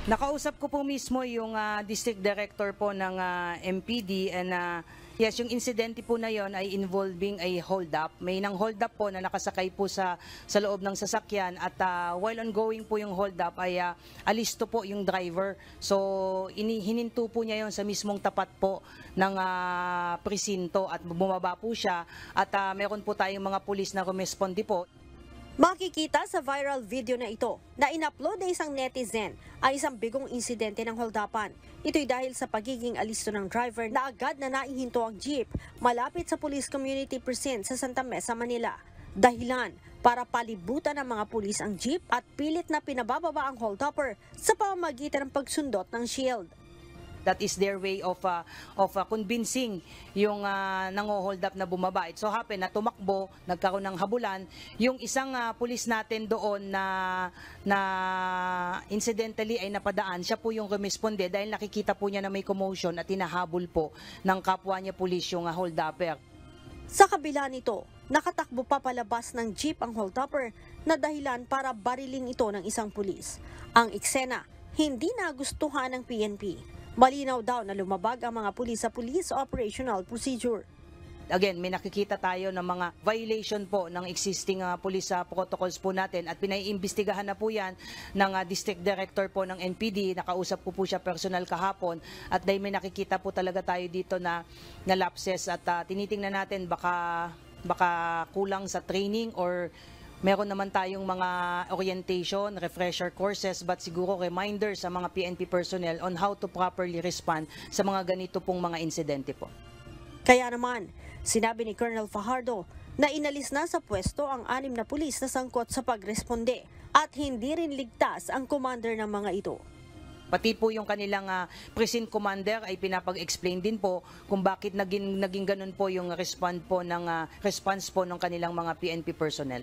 Nakausap ko po mismo yung district director po ng MPD and yes, yung insidente po na yon ay involving a hold up. May nang hold up po na nakasakay po sa loob ng sasakyan at while ongoing po yung hold up ay alisto po yung driver. So hininto po niya yon sa mismong tapat po ng presinto at bumaba po siya at meron po tayong mga pulis na rumesponde po. Makikita sa viral video na ito na in-upload na isang netizen ang isang bigong insidente ng holdapan. Ito'y dahil sa pagiging alisto ng driver na agad na naihinto ang jeep malapit sa Police Community Precinct sa Santa Mesa, Manila. Dahilan para palibutan ng mga pulis ang jeep at pilit na pinabababa ang holdupper sa pamamagitan ng pagsundot ng shield. That is their way of convincing yung nango-hold up na bumaba. It so happen na tumakbo, nagkaroon ng habulan. Yung isang pulis natin doon na incidentally ay napadaan, siya po yung rumisponde dahil nakikita po niya na may commotion at hinahabol po ng kapwa niya pulis yung hold upper. Sa kabila nito, nakatakbo pa palabas ng jeep ang holdupper na dahilan para barilin ito ng isang pulis. Ang eksena, hindi nagustuhan ng PNP. Malinaw daw na lumabag ang mga pulis sa Police Operational Procedure. Again, may nakikita tayo ng mga violation po ng existing police protocols po natin at pinaiimbestigahan na po yan ng District Director po ng NPD. Nakausap ko po siya personal kahapon at dahil may nakikita po talaga tayo dito na lapses at tinitingnan natin baka kulang sa training or meron naman tayong mga orientation, refresher courses, but siguro reminder sa mga PNP personnel on how to properly respond sa mga ganito pong mga insidente po. Kaya naman, sinabi ni Colonel Fajardo na inalis na sa pwesto ang 6 na pulis na sangkot sa pagresponde at hindi rin ligtas ang commander ng mga ito. Pati po yung kanilang precinct commander ay pinapag-explain din po kung bakit naging ganun po yung response po ng kanilang mga PNP personnel.